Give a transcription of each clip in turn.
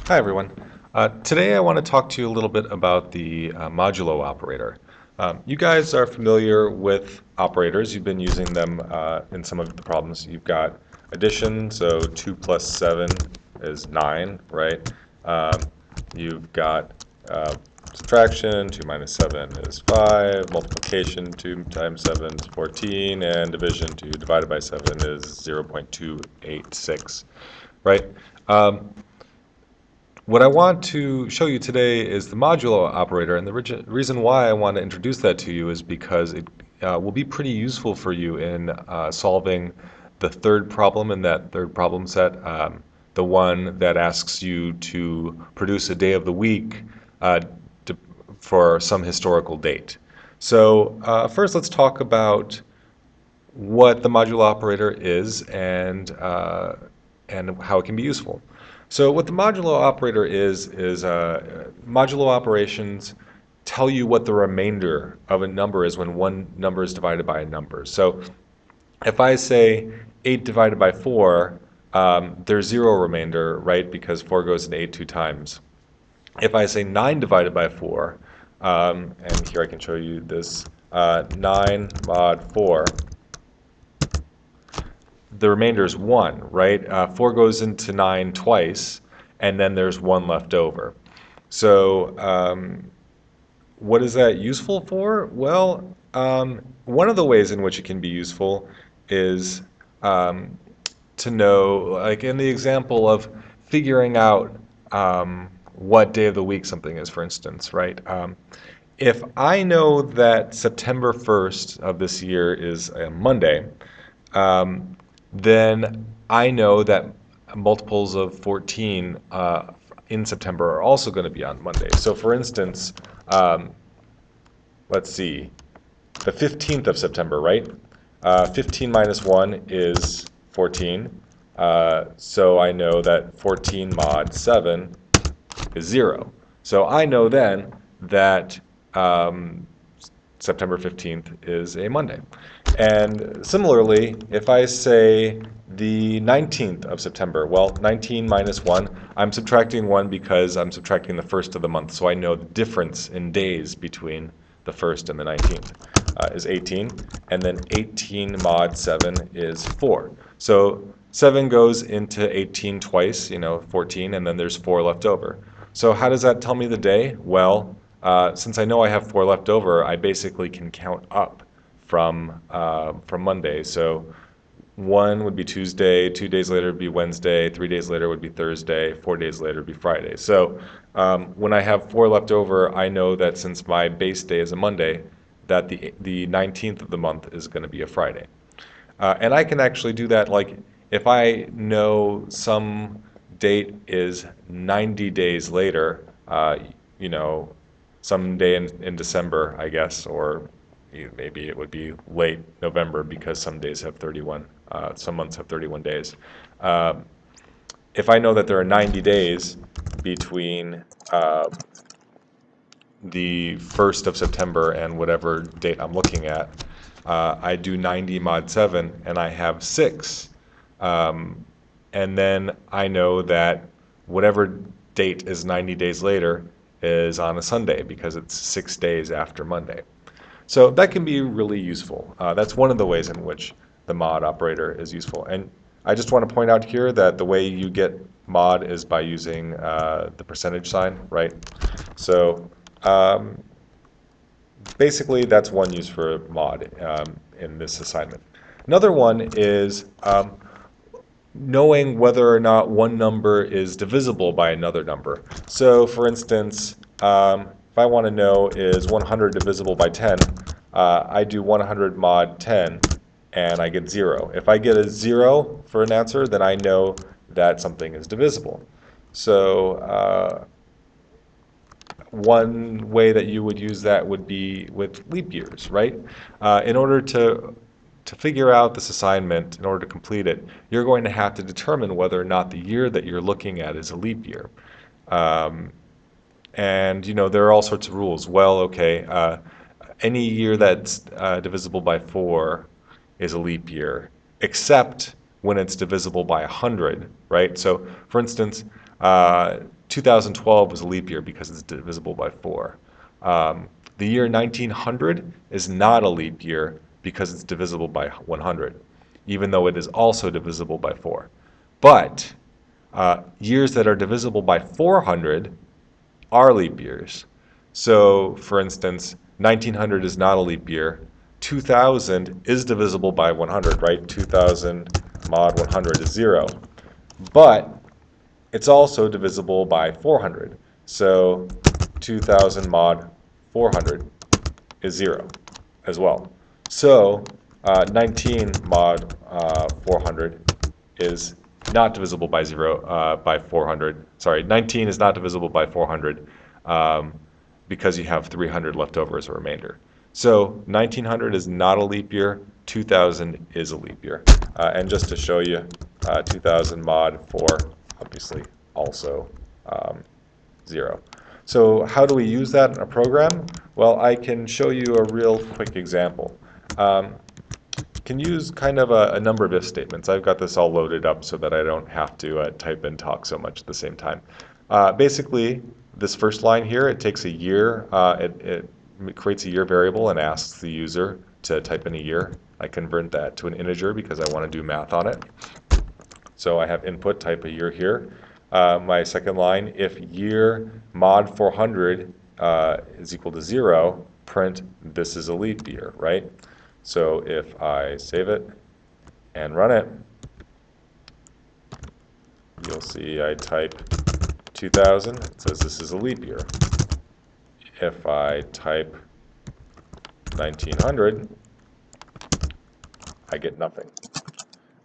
Hi, everyone. Today I want to talk to you a little bit about the modulo operator. You guys are familiar with operators. You've been using them in some of the problems. You've got addition, so 2 plus 7 is 9, right? Um, you've got subtraction, 2 minus 7 is 5, multiplication, 2 times 7 is 14, and division, 2 divided by 7 is 0.286, right? Um, what I want to show you today is the modulo operator, and the reason why I want to introduce that to you is because it will be pretty useful for you in solving the third problem in that third problem set, the one that asks you to produce a day of the week uh, to, for some historical date. So first let's talk about what the modulo operator is and how it can be useful. So what the modulo operator is modulo operations tell you what the remainder of a number is when one number is divided by a number. So if I say 8 divided by 4, there's zero remainder, right? Because 4 goes into 8 two times. If I say 9 divided by 4, and here I can show you this, 9 mod 4, the remainder is 1, right? 4 goes into 9 twice, and then there's 1 left over. So what is that useful for? Well, one of the ways in which it can be useful is um, to know, like in the example of figuring out what day of the week something is, for instance, right? If I know that September 1st of this year is a Monday, um, then I know that multiples of 14 in September are also going to be on Monday. So for instance, um, let's see, the 15th of September, right? 15 minus 1 is 14. So I know that 14 mod 7 is 0. So I know then that September 15th is a Monday. And similarly, if I say the 19th of September, well, 19 minus 1, I'm subtracting 1 because I'm subtracting the first of the month, so I know the difference in days between the 1st and the 19th is 18, and then 18 mod 7 is 4. So 7 goes into 18 twice, 14, and then there's 4 left over. So how does that tell me the day? Well, since I know I have 4 left over, I basically can count up from Monday. So 1 would be Tuesday, 2 days later would be Wednesday, 3 days later would be Thursday, 4 days later would be Friday. So when I have 4 left over, I know that since my base day is a Monday, that the 19th of the month is going to be a Friday. And I can actually do that, like if I know some date is 90 days later, you know, some day in December, I guess, or maybe it would be late November because some days have 31, some months have 31 days. Um, if I know that there are 90 days between the 1st of September and whatever date I'm looking at, I do 90 mod 7 and I have 6. And then I know that whatever date is 90 days later is on a Sunday because it's 6 days after Monday. So that can be really useful. That's one of the ways in which the mod operator is useful. And I just want to point out here that the way you get mod is by using the percentage sign, right? So um, basically, that's one use for mod in this assignment. Another one is knowing whether or not one number is divisible by another number. So for instance, if I want to know is 100 divisible by 10, I do 100 mod 10 and I get 0. If I get a 0 for an answer, then I know that something is divisible. So one way that you would use that would be with leap years, right? In order to figure out this assignment, in order to complete it, you're going to have to determine whether or not the year that you're looking at is a leap year. And there are all sorts of rules. Well, okay, any year that's divisible by 4 is a leap year, except when it's divisible by 100, right? So, for instance, 2012 is a leap year because it's divisible by 4. The year 1900 is not a leap year because it's divisible by 100, even though it is also divisible by 4. But years that are divisible by 400 are leap years. So, for instance, 1900 is not a leap year. 2000 is divisible by 100, right? 2000 mod 100 is 0. But it's also divisible by 400. So 2000 mod 400 is 0 as well. So 19 mod 400 is not divisible by 0 by 400. Sorry, 19 is not divisible by 400 because you have 300 left over as a remainder. So 1900 is not a leap year. 2000 is a leap year. And just to show you, 2000 mod 4 obviously also 0. So how do we use that in a program? Well, I can show you a real quick example. Can use kind of a number of if statements. I've got this all loaded up so that I don't have to type and talk so much at the same time. Basically, this first line here, it takes a year, it creates a year variable and asks the user to type in a year. I convert that to an integer because I want to do math on it. So I have input, type a year here. My second line, if year mod 400 is equal to 0, print this is a leap year, right? So if I save it and run it, you'll see I type 2000, it says this is a leap year. If I type 1900, I get nothing.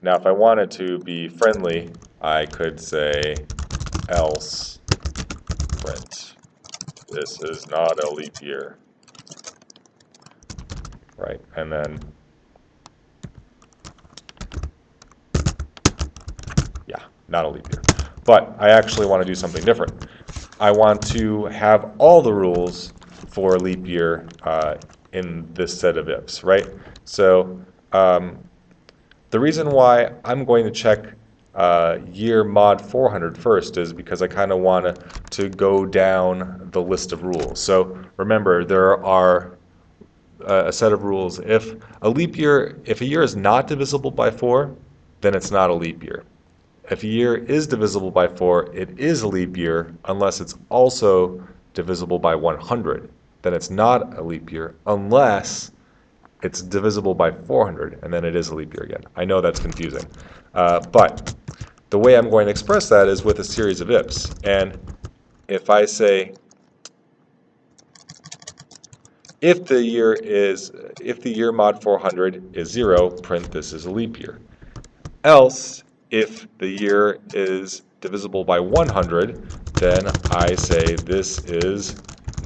Now, if I wanted to be friendly, I could say else print this is not a leap year, right? And then, yeah, not a leap year. But I actually want to do something different. I want to have all the rules for leap year in this set of ifs, right? So the reason why I'm going to check year mod 400 first is because I kind of want to go down the list of rules. So remember, there are a set of rules. If a year is not divisible by 4, then it's not a leap year. If a year is divisible by 4, it is a leap year unless it's also divisible by 100. Then it's not a leap year unless it's divisible by 400, and then it is a leap year again. I know that's confusing, but the way I'm going to express that is with a series of ifs. And if I say, if the year mod 400 is 0, print this is a leap year. Else, if the year is divisible by 100, then I say this is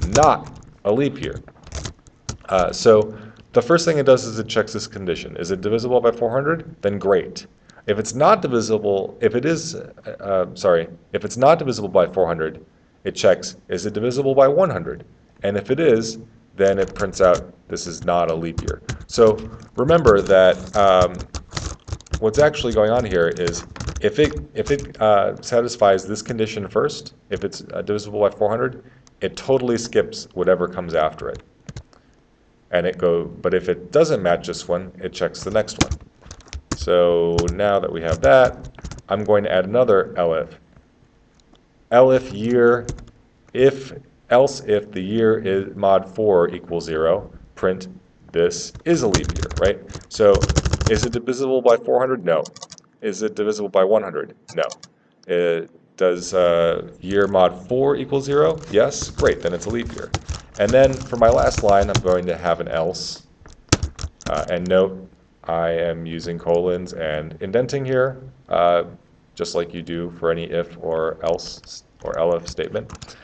not a leap year. So the first thing it does is it checks this condition. Is it divisible by 400? Then great. If it's not divisible, if it's not divisible by 400, it checks, is it divisible by 100? And if it is, then it prints out this is not a leap year. So remember that what's actually going on here is if it satisfies this condition first, if it's divisible by 400, it totally skips whatever comes after it. But if it doesn't match this one, it checks the next one. So now that we have that, I'm going to add another elif. Elif year, else if the year is mod 4 equals 0, print this is a leap year, right? So is it divisible by 400? No. Is it divisible by 100? No. Does year mod 4 equal 0? Yes. Great, then it's a leap year. And then for my last line, I'm going to have an else. And note, I am using colons and indenting here, just like you do for any if or else or elif statement.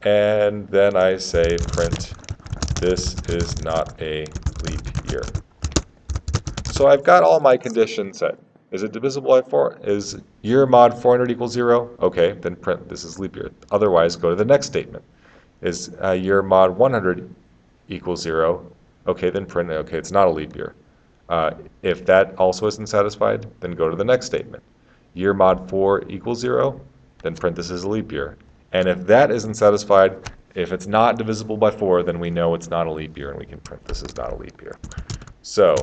And then I say print, this is not a leap year. So I've got all my conditions set. Is it divisible by 4? Is year mod 400 equals 0? Okay, then print this is leap year. Otherwise, go to the next statement. Is year mod 100 equals 0? Okay, then print it. Okay, it's not a leap year. If that also isn't satisfied, then go to the next statement. Year mod 4 equals 0? Then print this as a leap year. And if that isn't satisfied, if it's not divisible by 4, then we know it's not a leap year, and we can print this is not a leap year. So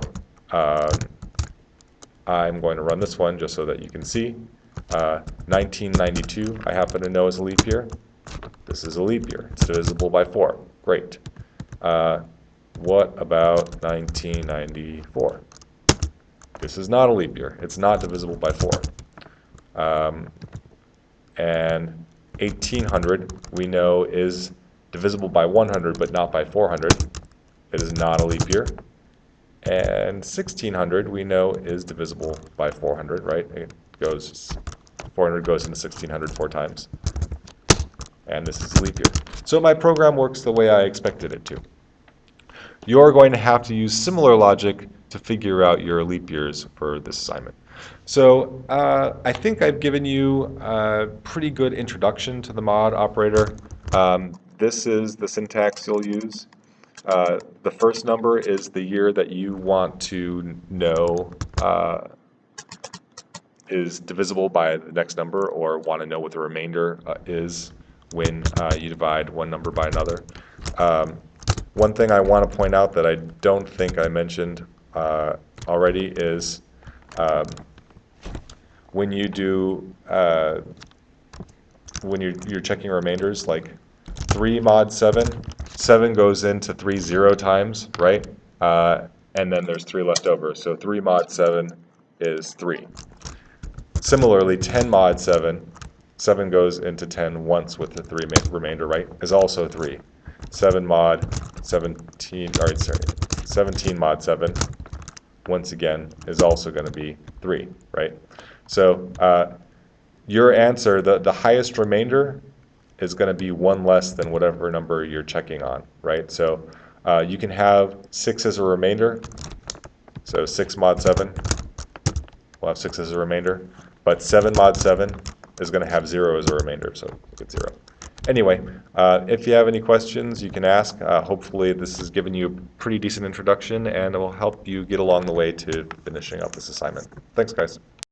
I'm going to run this one just so that you can see. 1992, I happen to know is a leap year. This is a leap year. It's divisible by 4. Great. What about 1994? This is not a leap year. It's not divisible by 4. And 1800 we know is divisible by 100 but not by 400. It is not a leap year. And 1600 we know is divisible by 400, right? It goes, 400 goes into 1600 4 times. And this is a leap year. So my program works the way I expected it to. You're going to have to use similar logic to figure out your leap years for this assignment. So I think I've given you a pretty good introduction to the mod operator. This is the syntax you'll use. The first number is the year that you want to know is divisible by the next number, or want to know what the remainder is when you divide one number by another. One thing I want to point out that I don't think I mentioned already is when you do when you're checking remainders, like 3 mod 7, 7 goes into 3 0 times, right? And then there's 3 left over, so 3 mod 7 is 3. Similarly, 10 mod 7, 7 goes into 10 once with the 3 remainder, right, is also 3. 7 mod 17, all right, sorry, 17 mod 7, once again, is also going to be 3, right? So your answer, the highest remainder, is going to be 1 less than whatever number you're checking on, right? So you can have 6 as a remainder, so 6 mod 7, we'll have 6 as a remainder, but 7 mod 7 is going to have 0 as a remainder, so it's 0. Anyway, if you have any questions, you can ask. Hopefully this has given you a pretty decent introduction, and it will help you get along the way to finishing up this assignment. Thanks, guys.